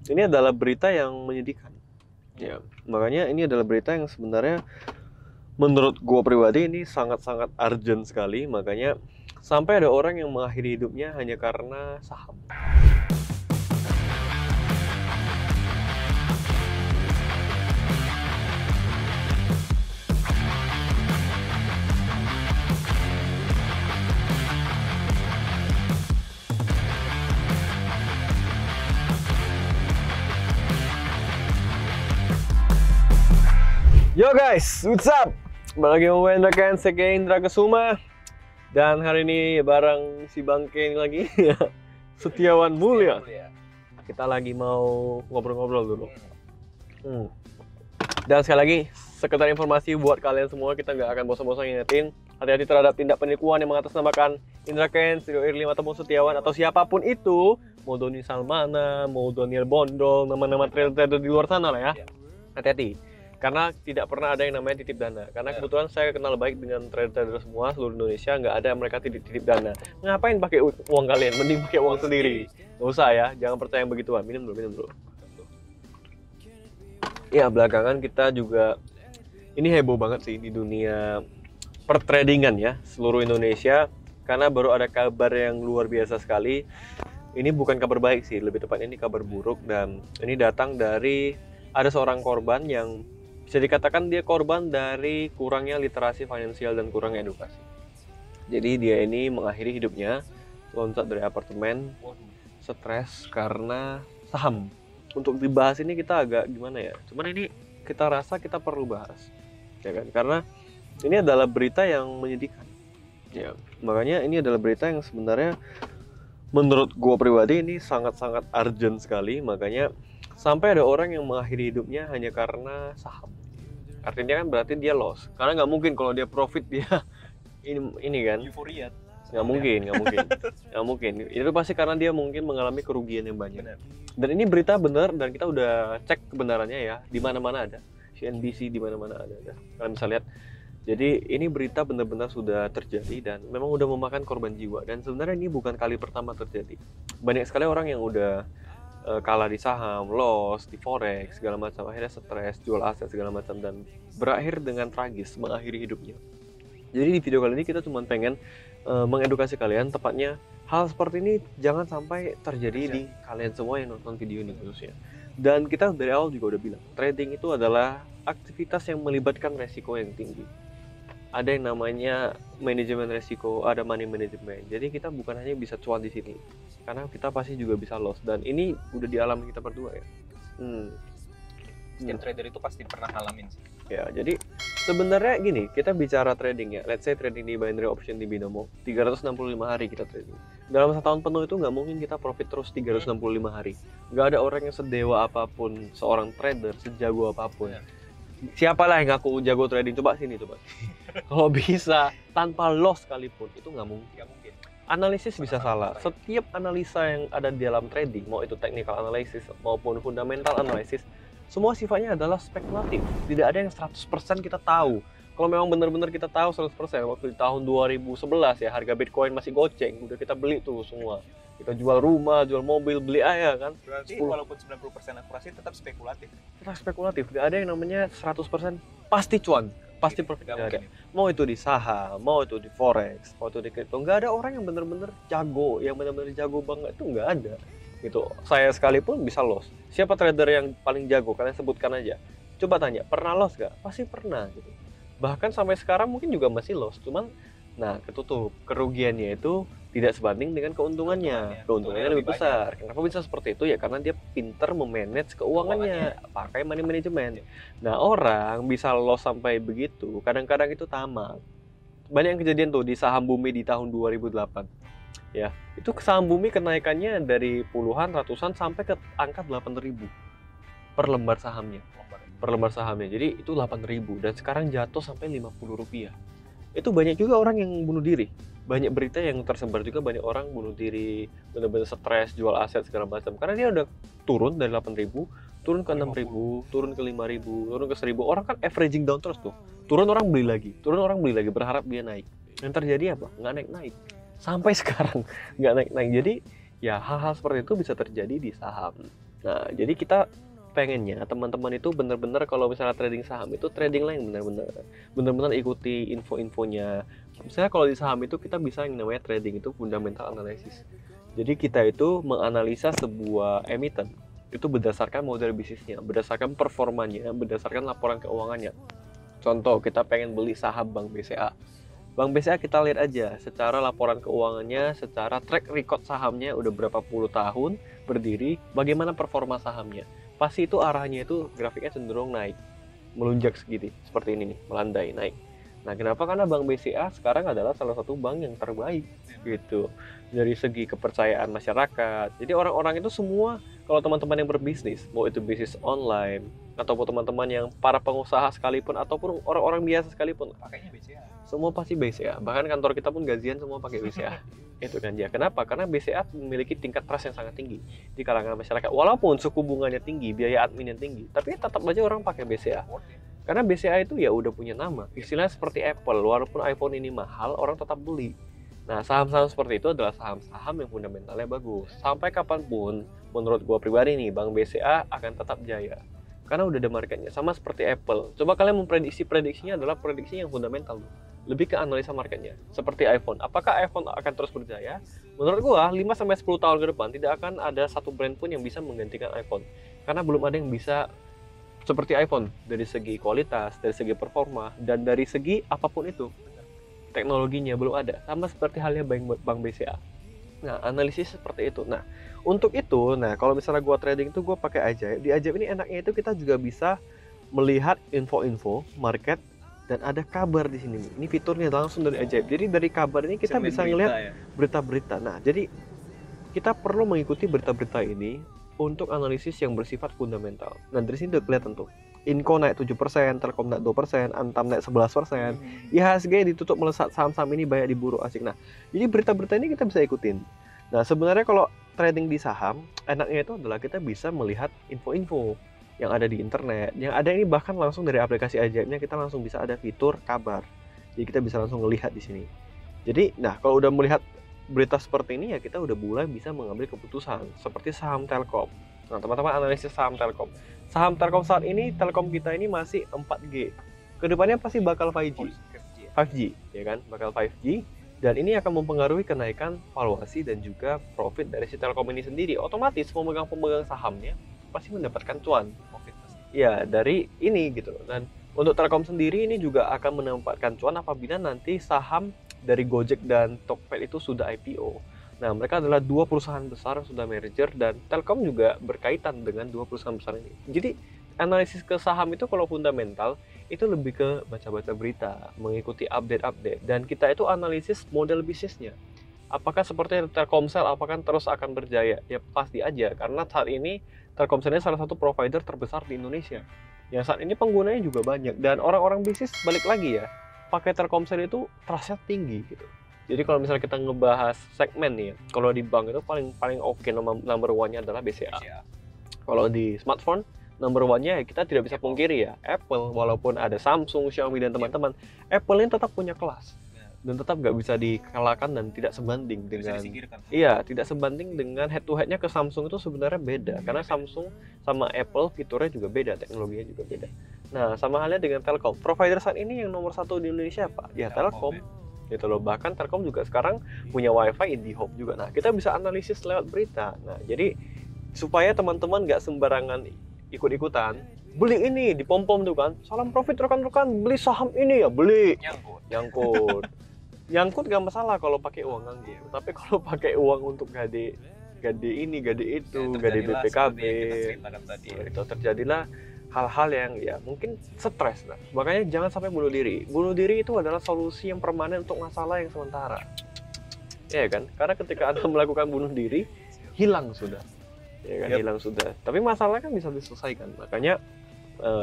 ini adalah berita yang menyedihkan. Ya, makanya ini adalah berita yang sebenarnya menurut gua pribadi ini sangat-sangat urgent sekali. Makanya sampai ada orang yang mengakhiri hidupnya hanya karena saham. Yo guys, what's up? Balik lagi sama Indra Ken, saya Indra Kesuma. Dan hari ini bareng si Bangke ini lagi Setiawan Mulia. Kita lagi mau ngobrol-ngobrol dulu. Dan sekali lagi, sekedar informasi buat kalian semua, kita nggak akan bosan-bosan ngingetin hati-hati terhadap tindak penipuan yang mengatasnamakan Indra Ken, Studio Irlim ataupun Setiawan atau siapapun itu. Mau Doni Salmana, mau Daniel Bondol, nama-nama trader di luar sana lah ya. Hati-hati. Karena tidak pernah ada yang namanya titip dana. Karena kebetulan saya kenal baik dengan trader semua seluruh Indonesia, nggak ada mereka titip dana. Ngapain pakai uang kalian? Mending pakai uang sendiri. Nggak usah ya, jangan percaya yang begituan. Minum dulu. Ya, belakangan kita juga ini heboh banget sih di dunia pertradingan ya, seluruh Indonesia. Karena baru ada kabar yang luar biasa sekali. Ini bukan kabar baik sih, lebih tepatnya ini kabar buruk. Dan ini datang dari ada seorang korban yang bisa dikatakan dia korban dari kurangnya literasi finansial dan kurangnya edukasi. Jadi dia ini mengakhiri hidupnya loncat dari apartemen, stres karena saham. Untuk dibahas ini kita agak gimana ya? Cuman ini kita rasa kita perlu bahas, ya kan? Karena ini adalah berita yang menyedihkan. Ya, makanya ini adalah berita yang sebenarnya menurut gua pribadi ini sangat-sangat urgent sekali. Makanya sampai ada orang yang mengakhiri hidupnya hanya karena saham. Artinya kan berarti dia loss. Karena nggak mungkin kalau dia profit dia ini kan. Euforia. Nggak mungkin. Itu pasti karena dia mungkin mengalami kerugian yang banyak. Benar. Dan ini berita benar dan kita udah cek kebenarannya ya. Di mana-mana ada. CNBC di mana-mana ada. Kalian bisa lihat. Jadi ini berita benar-benar sudah terjadi dan memang udah memakan korban jiwa. Dan sebenarnya ini bukan kali pertama terjadi. Banyak sekali orang yang udah kalah di saham, loss, di forex, segala macam, akhirnya stres, jual aset segala macam dan berakhir dengan tragis mengakhiri hidupnya. Jadi di video kali ini kita cuma pengen mengedukasi kalian, tepatnya hal seperti ini jangan sampai terjadi di kalian semua yang nonton video ini khususnya. Dan kita dari awal juga udah bilang, trading itu adalah aktivitas yang melibatkan resiko yang tinggi. Ada yang namanya manajemen resiko, ada money management. Jadi kita bukan hanya bisa cuan di sini, karena kita pasti juga bisa loss. Dan ini udah dialami kita berdua ya. Setiap trader itu pasti pernah ngalamin sih. Ya, jadi sebenarnya gini, kita bicara trading ya. Let's say trading di binary option di Binomo, 365 hari kita trading. Dalam 1 tahun penuh itu nggak mungkin kita profit terus 365 hari. Nggak ada orang yang sedewa apapun, seorang trader, sejago apapun. Siapalah yang ngaku jago trading, coba sini coba. Kalau bisa tanpa loss sekalipun itu nggak mungkin. Analisis bisa salah. Setiap analisa yang ada di dalam trading, mau itu technical analysis maupun fundamental analysis, semua sifatnya adalah spekulatif. Tidak ada yang 100% kita tahu. Kalau memang benar-benar kita tahu 100%, waktu di tahun 2011 ya, harga Bitcoin masih goceng, udah kita beli tuh semua. Kita jual rumah, jual mobil, beli aja kan. Berarti walaupun 90% akurasi tetap spekulatif. Kita spekulatif, nggak ada yang namanya 100% pasti cuan, pasti profit. Nggak ada. Mau itu di saham, mau itu di forex, mau itu di kripto, nggak ada orang yang benar-benar jago, yang benar-benar jago banget itu nggak ada. Gitu. Saya sekalipun bisa loss. Siapa trader yang paling jago? Kalian sebutkan aja. Coba tanya, pernah loss nggak? Pasti pernah. Gitu. Bahkan sampai sekarang mungkin juga masih loss, cuman nah ketutup. Kerugiannya itu tidak sebanding dengan keuntungannya. Keuntungannya lebih besar. Kenapa bisa seperti itu? Ya karena dia pinter memanage keuangannya, pakai money management. Nah, orang bisa loss sampai begitu, kadang-kadang itu tamak. Banyak yang kejadian tuh di saham bumi di tahun 2008. Ya, itu saham bumi kenaikannya dari puluhan, ratusan sampai ke angka 8.000 per lembar sahamnya. Jadi itu 8.000 dan sekarang jatuh sampai Rp50. Itu banyak juga orang yang bunuh diri. Banyak berita yang tersebar juga, banyak orang bunuh diri, benar-benar stres, jual aset segala macam. Karena dia udah turun dari 8.000, turun ke 6.000, turun ke 5.000, turun ke 1.000. Orang kan averaging down terus tuh. Turun orang beli lagi, berharap dia naik. Yang terjadi apa? Nggak naik-naik. Sampai sekarang nggak naik-naik. Jadi ya hal-hal seperti itu bisa terjadi di saham. Nah, jadi kita pengennya teman-teman itu benar-benar kalau misalnya trading saham itu trading lah yang benar-benar ikuti info-infonya. Misalnya kalau di saham itu kita bisa yang namanya trading itu fundamental analysis. Jadi kita itu menganalisa sebuah emiten itu berdasarkan model bisnisnya, berdasarkan performanya, berdasarkan laporan keuangannya. Contoh, kita pengen beli saham Bank BCA. Bank BCA kita lihat aja secara laporan keuangannya, secara track record sahamnya udah berapa puluh tahun berdiri, bagaimana performa sahamnya. Pasti itu arahnya itu grafiknya cenderung naik, melunjak segini, seperti ini nih, melandai naik. Nah, kenapa? Karena Bank BCA sekarang adalah salah satu bank yang terbaik gitu dari segi kepercayaan masyarakat. Jadi orang-orang itu semua, kalau teman-teman yang berbisnis, mau itu bisnis online ataupun teman-teman yang para pengusaha sekalipun ataupun orang-orang biasa sekalipun, Pakainya BCA. semua pasti BCA. Bahkan kantor kita pun gajian semua pakai BCA. Itu kan ya. Kenapa? Karena BCA memiliki tingkat trust yang sangat tinggi di kalangan masyarakat. Walaupun suku bunganya tinggi, biaya adminnya tinggi, tapi tetap aja orang pakai BCA. Karena BCA itu ya udah punya nama. Istilahnya seperti Apple, walaupun iPhone ini mahal, orang tetap beli. Nah, saham-saham seperti itu adalah saham-saham yang fundamentalnya bagus. Sampai kapanpun, menurut gua pribadi nih, Bank BCA akan tetap jaya. Karena udah ada marketnya, sama seperti Apple. Coba kalian prediksinya adalah prediksi yang fundamental. Lebih ke analisa marketnya. Seperti iPhone. Apakah iPhone akan terus berjaya? Menurut gua, 5-10 tahun ke depan, tidak akan ada satu brand pun yang bisa menggantikan iPhone. Karena belum ada yang bisa seperti iPhone dari segi kualitas, dari segi performa, dan dari segi apapun itu. Teknologinya belum ada. Sama seperti halnya Bank BCA. Nah, analisis seperti itu. Nah, untuk itu, kalau misalnya gua trading itu gua pakai Ajaib. Di Ajaib ini enaknya itu kita juga bisa melihat info-info market dan ada kabar di sini. Ini fiturnya langsung dari Ajaib. Jadi dari kabar ini kita bisa ngelihat berita-berita. Nah, jadi kita perlu mengikuti berita-berita ini untuk analisis yang bersifat fundamental. Nah, dari sini udah kelihatan tuh. Inco naik 7%, Telkom naik 2%, Antam naik 11%, IHSG ditutup melesat, saham-saham ini banyak diburu asik. Nah, jadi berita-berita ini kita bisa ikutin. Nah, sebenarnya kalau trading di saham, enaknya itu adalah kita bisa melihat info-info yang ada di internet. Yang ada ini bahkan langsung dari aplikasi Ajaibnya kita langsung bisa ada fitur kabar. Jadi kita bisa langsung melihat di sini. Jadi, nah kalau udah melihat berita seperti ini ya kita udah mulai bisa mengambil keputusan seperti saham Telkom. Nah, teman-teman analisis saham Telkom. Saham Telkom saat ini, Telkom kita ini masih 4G. Kedepannya pasti bakal 5G. 5G, ya kan? Bakal 5G. Dan ini akan mempengaruhi kenaikan valuasi dan juga profit dari si Telkom ini sendiri. Otomatis pemegang sahamnya pasti mendapatkan cuan. Ya, dari ini gitu. Dan untuk Telkom sendiri ini juga akan mendapatkan cuan apabila nanti saham dari Gojek dan Tokped itu sudah IPO. Nah, mereka adalah dua perusahaan besar yang sudah merger dan Telkom juga berkaitan dengan dua perusahaan besar ini. Jadi, analisis ke saham itu kalau fundamental itu lebih ke baca-baca berita, mengikuti update-update, dan kita itu analisis model bisnisnya. Apakah seperti Telkomsel apakah terus akan berjaya? Ya pasti aja, karena saat ini Telkomsel ini salah satu provider terbesar di Indonesia. Yang saat ini penggunanya juga banyak dan orang-orang bisnis balik lagi ya, pakai Telkomsel itu trustnya tinggi gitu. Jadi kalau misalnya kita ngebahas segmen nih, kalau di bank itu paling oke number one-nya adalah BCA. Kalau di smartphone number one-nya kita tidak bisa pungkiri ya Apple, walaupun ada Samsung, Xiaomi dan teman-teman, Apple ini tetap punya kelas dan tetap nggak bisa dikalahkan dan tidak sebanding dengan tidak sebanding dengan head to head-nya ke Samsung itu sebenarnya beda karena Samsung sama Apple fiturnya juga beda, teknologinya juga beda. Nah, sama halnya dengan Telkom. Provider saat ini yang nomor satu di Indonesia apa? Ya Telkom. Gitu loh. Bahkan Telkom juga sekarang punya WiFi IndiHome juga. Nah, kita bisa analisis lewat berita. Nah, jadi supaya teman-teman nggak sembarangan ikut-ikutan beli ini di pom-pom tuh kan. Salam profit rekan-rekan, beli saham ini ya, beli. Nyangkut gak masalah kalau pakai uang nganggur. Tapi kalau pakai uang untuk gade ini, gade itu, gade BPKB, itu terjadilah hal-hal yang ya mungkin stres lah. Makanya jangan sampai bunuh diri. Bunuh diri itu adalah solusi yang permanen untuk masalah yang sementara. Ya kan? Karena ketika Anda melakukan bunuh diri, hilang sudah. Ya kan, hilang sudah. Tapi masalah kan bisa diselesaikan. Makanya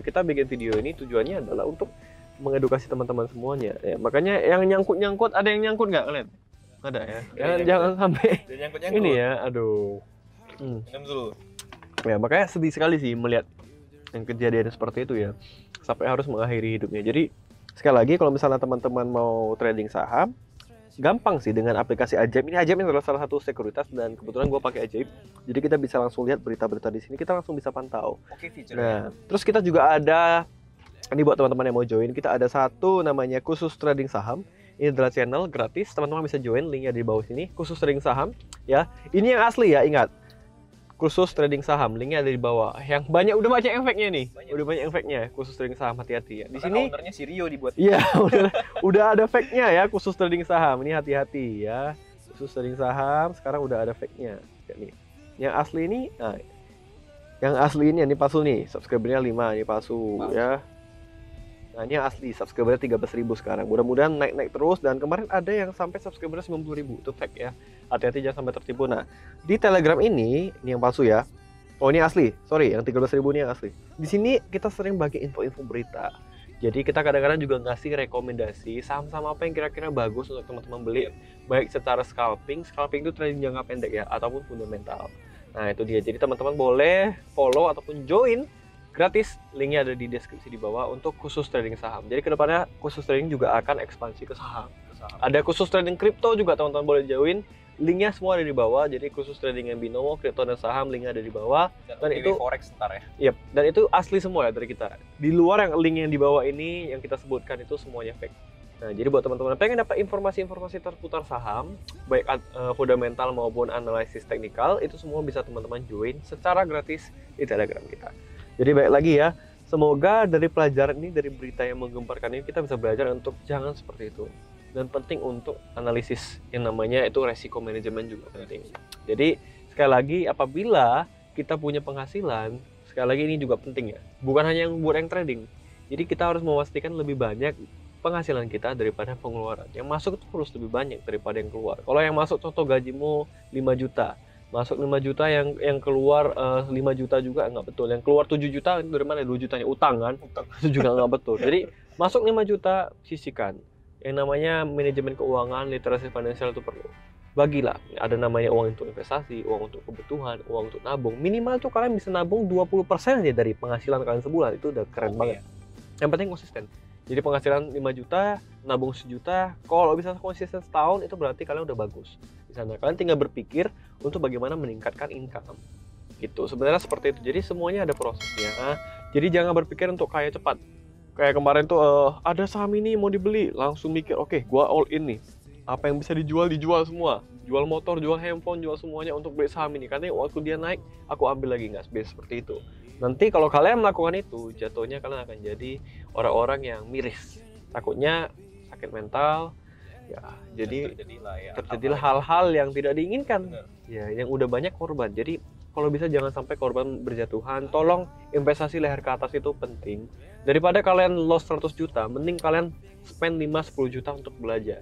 kita bikin video ini tujuannya adalah untuk mengedukasi teman-teman semuanya. Ya, makanya yang nyangkut-nyangkut, ada yang nyangkut nggak kalian? Ada ya. Jangan sampai ini ya. Aduh. Ya, makanya sedih sekali sih melihat yang kejadian seperti itu ya, sampai harus mengakhiri hidupnya. Jadi sekali lagi kalau misalnya teman-teman mau trading saham, gampang sih dengan aplikasi Ajaib. Ini Ajaib adalah salah satu sekuritas dan kebetulan gue pakai Ajaib. Jadi kita bisa langsung lihat berita-berita di sini, kita langsung bisa pantau. Oke, fiturnya. Nah, terus kita juga ada, ini buat teman-teman yang mau join, kita ada satu namanya khusus trading saham. Ini adalah channel gratis, teman-teman bisa join, linknya di bawah sini. Khusus trading saham, ya. Ini yang asli ya, ingat. Khusus trading saham, linknya ada di bawah. Yang banyak, udah banyak efeknya nih. Udah banyak efeknya, khusus trading saham, hati-hati ya. Di sini ownernya si Rio dibuat. iya, udah ada fake-nya ya, khusus trading saham. Ini hati-hati ya. Khusus trading saham, sekarang udah ada fake-nya. Nih. Yang asli ini, nah, yang asli ini palsu nih. Subscribernya 5, ini palsu ya. Nah, ini yang asli, subscribernya 13.000 sekarang. Mudah-mudahan naik-naik terus, dan kemarin ada yang sampai subscribernya 90.000. Itu fake ya. Hati-hati jangan sampai tertipu. Nah, di Telegram ini yang palsu ya. Oh, ini asli. Sorry, yang 13.000 ini yang asli. Di sini kita sering bagi info-info berita. Jadi kita kadang-kadang juga ngasih rekomendasi saham-saham apa yang kira-kira bagus untuk teman-teman beli, baik secara scalping itu trading jangka pendek ya, ataupun fundamental. Nah, itu dia. Jadi teman-teman boleh follow ataupun join gratis, linknya ada di deskripsi di bawah untuk khusus trading saham. Jadi kedepannya khusus trading juga akan ekspansi ke saham. Ada khusus trading kripto juga, teman-teman boleh join. Linknya semua ada di bawah. Jadi khusus trading yang binomo, kripto dan saham, linknya ada di bawah. Dan itu forex ntar ya. Yep, dan itu asli semua ya dari kita. Di luar yang link yang di bawah ini yang kita sebutkan itu semuanya fake. Nah, jadi buat teman-teman pengen dapat informasi-informasi terputar saham, baik fundamental maupun analisis teknikal, itu semua bisa teman-teman join secara gratis di Telegram kita. Jadi baik lagi ya, semoga dari pelajaran ini, dari berita yang menggemparkan ini, kita bisa belajar untuk jangan seperti itu. Dan penting untuk analisis yang namanya itu resiko manajemen juga penting. Jadi sekali lagi, apabila kita punya penghasilan, sekali lagi ini juga penting ya, bukan hanya buat yang trading. Jadi kita harus memastikan lebih banyak penghasilan kita daripada pengeluaran. Yang masuk itu harus lebih banyak daripada yang keluar. Kalau yang masuk contoh gajimu 5 juta, masuk 5 juta, yang keluar 5 juta juga nggak betul. Yang keluar 7 juta itu dari mana? 2 jutanya utang kan? Itu juga nggak betul. Jadi masuk 5 juta, sisihkan. Yang namanya manajemen keuangan, literasi finansial itu perlu. Bagilah, ada namanya uang untuk investasi, uang untuk kebutuhan, uang untuk nabung. Minimal tuh kalian bisa nabung 20% aja dari penghasilan kalian sebulan. Itu udah keren banget. Yang penting konsisten. Jadi penghasilan 5 juta, nabung 1 juta. Kalau bisa konsisten setahun, itu berarti kalian udah bagus. Di sana kalian tinggal berpikir untuk bagaimana meningkatkan income. Gitu. Sebenarnya seperti itu. Jadi semuanya ada prosesnya. Jadi jangan berpikir untuk kaya cepat. Kayak kemarin tuh ada saham ini mau dibeli, langsung mikir, oke, gua all in nih. Apa yang bisa dijual semua. Jual motor, jual handphone, jual semuanya untuk beli saham ini. Karena waktu dia naik, aku ambil lagi, nggak seperti itu. Nanti kalau kalian melakukan itu, jatuhnya kalian akan jadi orang-orang yang miris. Takutnya sakit mental, ya. Jadi terjadilah hal-hal yang tidak diinginkan. Benar. Ya, yang udah banyak korban. Jadi kalau bisa jangan sampai korban berjatuhan. Tolong investasi leher ke atas itu penting. Daripada kalian loss 100 juta, mending kalian spend 5-10 juta untuk belajar.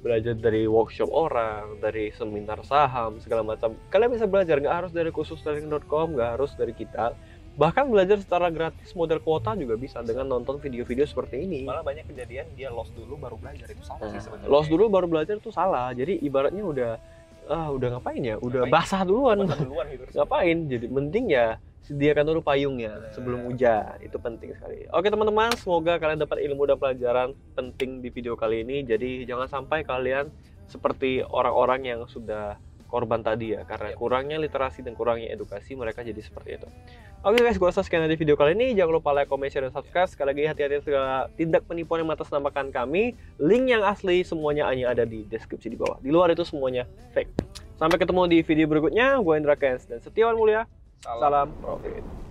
Belajar dari workshop orang, dari seminar saham, segala macam. Kalian bisa belajar, nggak harus dari khususstrading.com, nggak harus dari kita. Bahkan belajar secara gratis model kuota juga bisa dengan nonton video-video seperti ini. Malah banyak kejadian dia loss dulu baru belajar, itu salah sih sebenarnya. Loss dulu baru belajar itu salah. Jadi ibaratnya udah ngapain ya? Udah basah duluan. Gitu. Ngapain? Jadi mending ya sediakan dulu payungnya sebelum hujan. Itu penting sekali. Oke teman-teman, semoga kalian dapat ilmu dan pelajaran penting di video kali ini. Jadi jangan sampai kalian seperti orang-orang yang sudah korban tadi ya, karena kurangnya literasi dan kurangnya edukasi, mereka jadi seperti itu. Oke guys, gue rasa sekian dari video kali ini. Jangan lupa like, comment, share, dan subscribe. Sekali lagi hati-hati segala tindak penipuan yang mengatasnamakan kami. Link yang asli semuanya hanya ada di deskripsi di bawah. Di luar itu semuanya fake. Sampai ketemu di video berikutnya. Gue Indra Kens dan Setiawan Mulia. Salam profit.